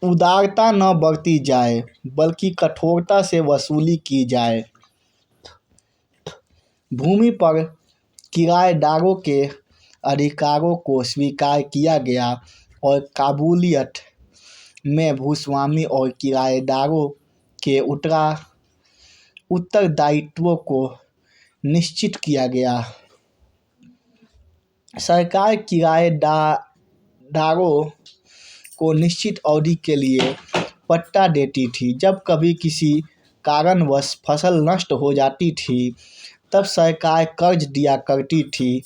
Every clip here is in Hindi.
उदारता न बरती जाए बल्कि कठोरता से वसूली की जाए। भूमि पर किराएदारों के अधिकारों को स्वीकार किया गया और काबूलियत में भूस्वामी और किराएदारों के उत्तरदायित्वों को निश्चित किया गया। सरकार किराएदारों को निश्चित अवधि के लिए पट्टा देती थी। जब कभी किसी कारणवश फसल नष्ट हो जाती थी तब सरकार कर्ज दिया करती थी।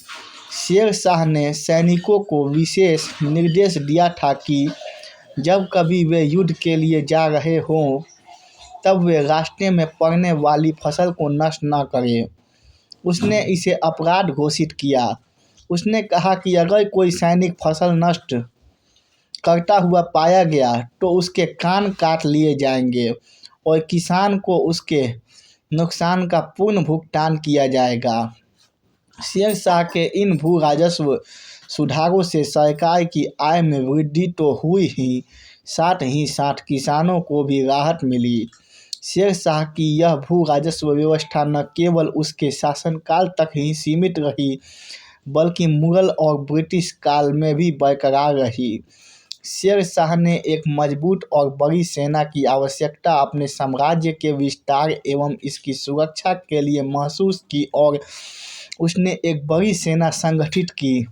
शेर शाह ने सैनिकों को विशेष निर्देश दिया था कि जब कभी वे युद्ध के लिए जा रहे हों तब वे रास्ते में पड़ने वाली फसल को नष्ट न करें। उसने इसे अपराध घोषित किया। उसने कहा कि अगर कोई सैनिक फसल नष्ट करता हुआ पाया गया तो उसके कान काट लिए जाएंगे और किसान को उसके नुकसान का पूर्ण भुगतान किया जाएगा। शेर शाह के इन भू राजस्व सुधारों से सरकार की आय में वृद्धि तो हुई ही, साथ ही साथ किसानों को भी राहत मिली। शेर शाह की यह भू राजस्व व्यवस्था न केवल उसके शासनकाल तक ही सीमित रही बल्कि मुगल और ब्रिटिश काल में भी बरकरार रही। शेर शाह ने एक मजबूत और बड़ी सेना की आवश्यकता अपने साम्राज्य के विस्तार एवं इसकी सुरक्षा के लिए महसूस की और उसने एक बड़ी सेना संगठित की।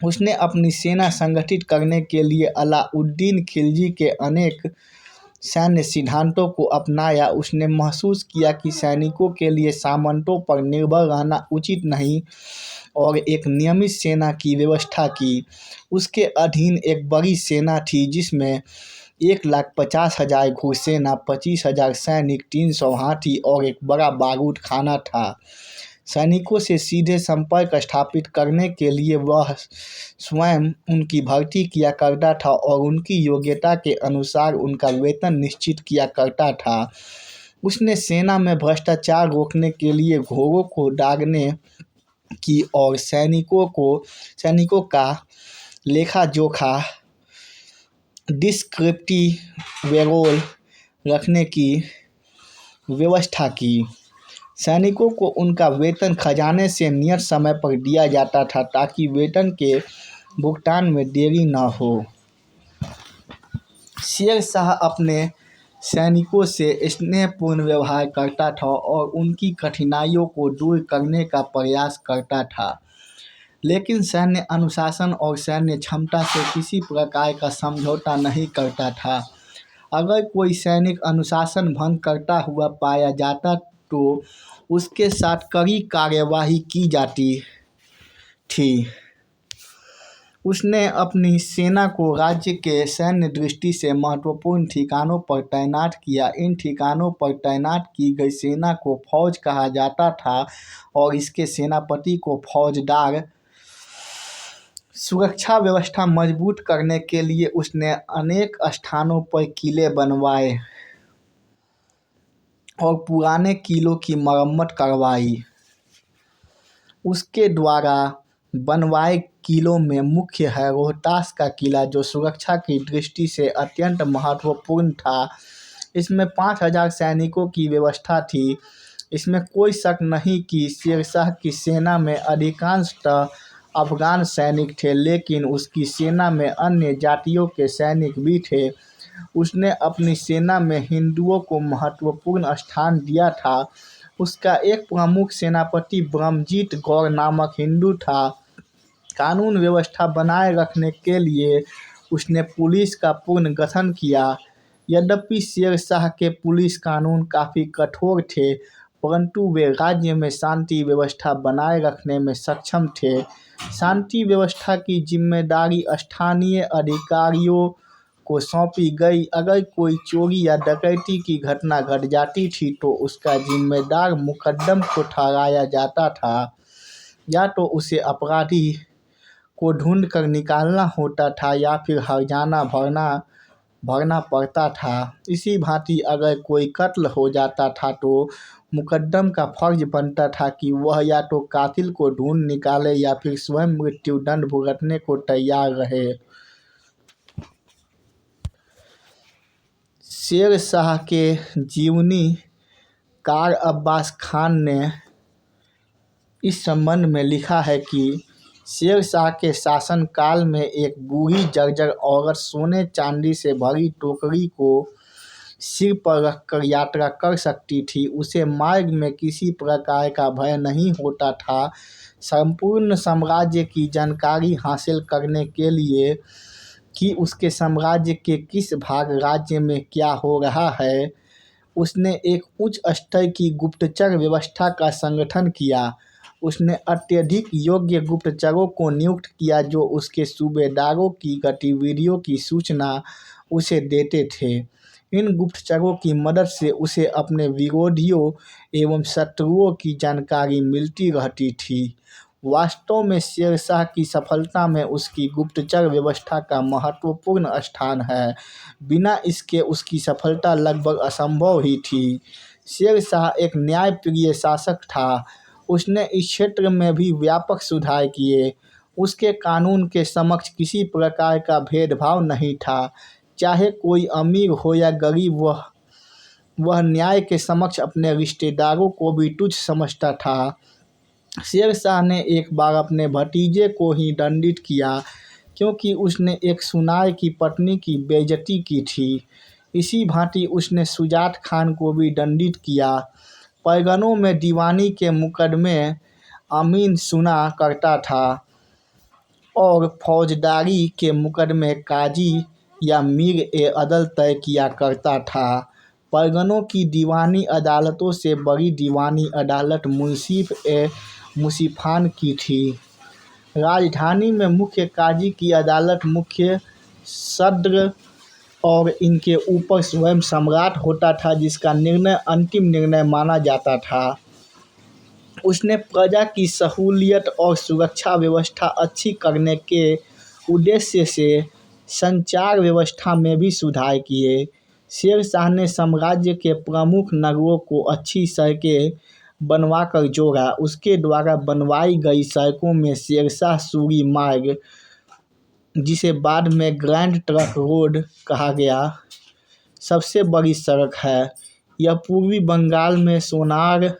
उसने अपनी सेना संगठित करने के लिए अलाउद्दीन खिलजी के अनेक सैन्य सिद्धांतों को अपनाया। उसने महसूस किया कि सैनिकों के लिए सामंतों पर निर्भर रहना उचित नहीं और एक नियमित सेना की व्यवस्था की। उसके अधीन एक बड़ी सेना थी जिसमें 1,50,000 घुड़सेना, 25,000 सैनिक, 300 हाथी और एक बड़ा बारूद खाना था। सैनिकों से सीधे संपर्क स्थापित करने के लिए वह स्वयं उनकी भर्ती किया करता था और उनकी योग्यता के अनुसार उनका वेतन निश्चित किया करता था। उसने सेना में भ्रष्टाचार रोकने के लिए घोड़ों को दागने की और सैनिकों का लेखा जोखा डिस्क्रिप्टिवेरोल रखने की व्यवस्था की। सैनिकों को उनका वेतन खजाने से नियत समय पर दिया जाता था ताकि वेतन के भुगतान में देरी न हो। शेर शाह अपने सैनिकों से स्नेहपूर्ण व्यवहार करता था और उनकी कठिनाइयों को दूर करने का प्रयास करता था, लेकिन सैन्य अनुशासन और सैन्य क्षमता से किसी प्रकार का समझौता नहीं करता था। अगर कोई सैनिक अनुशासन भंग करता हुआ पाया जाता तो उसके साथ कड़ी कार्यवाही की जाती थी। उसने अपनी सेना को राज्य के सैन्य दृष्टि से महत्वपूर्ण ठिकानों पर तैनात किया। इन ठिकानों पर तैनात की गई सेना को फौज कहा जाता था और इसके सेनापति को फौजदार। सुरक्षा व्यवस्था मजबूत करने के लिए उसने अनेक स्थानों पर किले बनवाए और पुराने किलों की मरम्मत करवाई। उसके द्वारा बनवाए किलों में मुख्य है रोहतास का किला, जो सुरक्षा की दृष्टि से अत्यंत महत्वपूर्ण था। इसमें 5,000 सैनिकों की व्यवस्था थी। इसमें कोई शक नहीं कि शेरशाह की सेना में अधिकांशतः अफगान सैनिक थे, लेकिन उसकी सेना में अन्य जातियों के सैनिक भी थे। उसने अपनी सेना में हिंदुओं को महत्वपूर्ण स्थान दिया था। उसका एक प्रमुख सेनापति ब्रह्मजीत गौर नामक हिंदू था। कानून व्यवस्था बनाए रखने के लिए उसने पुलिस का पुनर्गठन किया। यद्यपि शेर शाह के पुलिस कानून काफ़ी कठोर थे, परंतु वे राज्य में शांति व्यवस्था बनाए रखने में सक्षम थे। शांति व्यवस्था की जिम्मेदारी स्थानीय अधिकारियों को सौंपी गई। अगर कोई चोरी या डकैती की घटना घट जाती थी तो उसका जिम्मेदार मुकद्दम को ठहराया जाता था या तो उसे अपराधी को ढूंढ कर निकालना होता था या फिर हर्जाना भरना पड़ता था। इसी भांति अगर कोई कत्ल हो जाता था तो मुकद्दम का फर्ज बनता था कि वह या तो कातिल को ढूंढ निकाले या फिर स्वयं मृत्युदंड भुगतने को तैयार रहे। शेर शाह के जीवनीकार अब्बास खान ने इस संबंध में लिखा है कि शेर शाह के शासनकाल में एक बूढ़ी जर्जर औरत सोने चांदी से भरी टोकरी को सिर पर रखकर यात्रा कर सकती थी। उसे मार्ग में किसी प्रकार का भय नहीं होता था। संपूर्ण साम्राज्य की जानकारी हासिल करने के लिए कि उसके साम्राज्य के किस भाग राज्य में क्या हो रहा है, उसने एक उच्च स्तर की गुप्तचर व्यवस्था का संगठन किया। उसने अत्यधिक योग्य गुप्तचरों को नियुक्त किया जो उसके सूबेदारों की गतिविधियों की सूचना उसे देते थे। इन गुप्तचरों की मदद से उसे अपने विरोधियों एवं शत्रुओं की जानकारी मिलती रहती थी। वास्तव में शेर शाह की सफलता में उसकी गुप्तचर व्यवस्था का महत्वपूर्ण स्थान है। बिना इसके उसकी सफलता लगभग असंभव ही थी। शेर शाह एक न्यायप्रिय शासक था। उसने इस क्षेत्र में भी व्यापक सुधार किए। उसके कानून के समक्ष किसी प्रकार का भेदभाव नहीं था। चाहे कोई अमीर हो या गरीब, वह न्याय के समक्ष अपने रिश्तेदारों को भी तुच्छ समझता था। शेर शाह ने एक बार अपने भतीजे को ही दंडित किया क्योंकि उसने एक सुनार की पत्नी की बेइज्जती की थी। इसी भांति उसने शुजात खान को भी दंडित किया। परगनों में दीवानी के मुकदमे अमीन सुना करता था और फौजदारी के मुकदमे काजी या मीर ए अदल तय किया करता था। परगनों की दीवानी अदालतों से बड़ी दीवानी अदालत मुंसिफ ए मुंसिफान की थी। राजधानी में मुख्य काजी की अदालत मुख्य सद्र और इनके ऊपर स्वयं सम्राट होता था, जिसका निर्णय अंतिम निर्णय माना जाता था। उसने प्रजा की सहूलियत और सुरक्षा व्यवस्था अच्छी करने के उद्देश्य से संचार व्यवस्था में भी सुधार किए। शेर शाह ने साम्राज्य के प्रमुख नगरों को अच्छी सड़कें बनवाकर जोड़ा। उसके द्वारा बनवाई गई सड़कों में शेरशाह सूरी मार्ग, जिसे बाद में ग्रैंड ट्रंक रोड कहा गया, सबसे बड़ी सड़क है। यह पूर्वी बंगाल में सोनार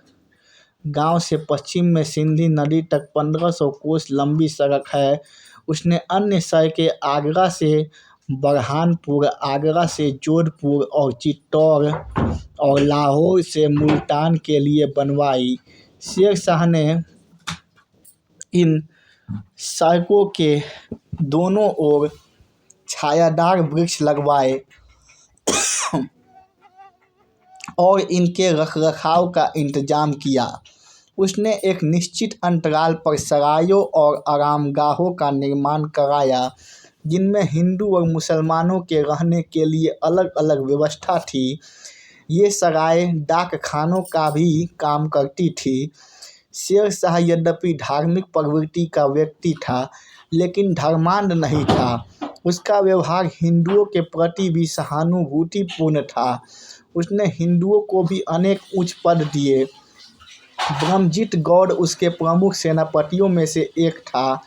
गांव से पश्चिम में सिंधी नदी तक 1500 कोस लंबी सड़क है। उसने अन्य सड़कें आगरा से बरहानपुर, आगरा से जोधपुर और चित्तौड़ और लाहौर से मुल्तान के लिए बनवाई। शेर शाह ने इन सड़कों के दोनों ओर छायादार वृक्ष लगवाए और इनके रखरखाव का इंतजाम किया। उसने एक निश्चित अंतराल पर सरायों और आरामगाहों का निर्माण कराया, जिनमें हिंदू और मुसलमानों के रहने के लिए अलग अलग व्यवस्था थी। ये सराय डाक खानों का भी काम करती थी। शेर शाह यद्यपि धार्मिक प्रवृत्ति का व्यक्ति था, लेकिन धर्मांध नहीं था। उसका व्यवहार हिंदुओं के प्रति भी सहानुभूतिपूर्ण था। उसने हिंदुओं को भी अनेक उच्च पद दिए। ब्रह्मजीत गौड़ उसके प्रमुख सेनापतियों में से एक था।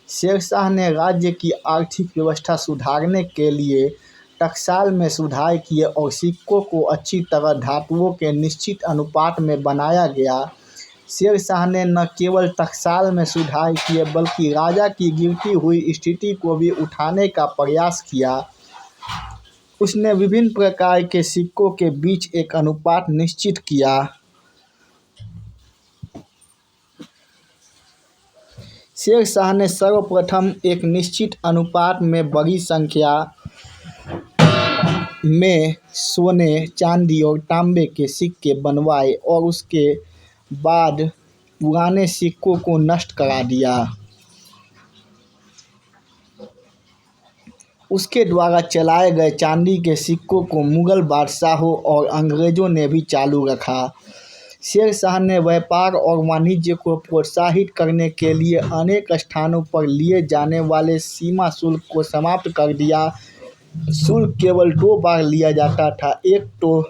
शेर शाह ने राज्य की आर्थिक व्यवस्था सुधारने के लिए टकसाल में सुधार किए और सिक्कों को अच्छी तरह धातुओं के निश्चित अनुपात में बनाया गया। शेर शाह ने न केवल टकसाल में सुधार किए बल्कि राजा की गिरती हुई स्थिति को भी उठाने का प्रयास किया। उसने विभिन्न प्रकार के सिक्कों के बीच एक अनुपात निश्चित किया। शेर शाह ने सर्वप्रथम एक निश्चित अनुपात में बड़ी संख्या में सोने, चांदी और तांबे के सिक्के बनवाए और उसके बाद पुराने सिक्कों को नष्ट करा दिया। उसके द्वारा चलाए गए चांदी के सिक्कों को मुगल बादशाहों और अंग्रेज़ों ने भी चालू रखा। शेर शाह ने व्यापार और वाणिज्य को प्रोत्साहित करने के लिए अनेक स्थानों पर लिए जाने वाले सीमा शुल्क को समाप्त कर दिया। शुल्क केवल 2 बार लिया जाता था, एक तो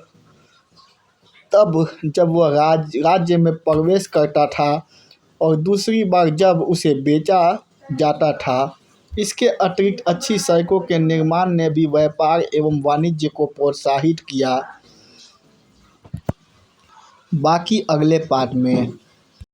तब जब वह राज्य में प्रवेश करता था और दूसरी बार जब उसे बेचा जाता था। इसके अतिरिक्त अच्छी सड़कों के निर्माण ने भी व्यापार एवं वाणिज्य को प्रोत्साहित किया। बाकी अगले पार्ट में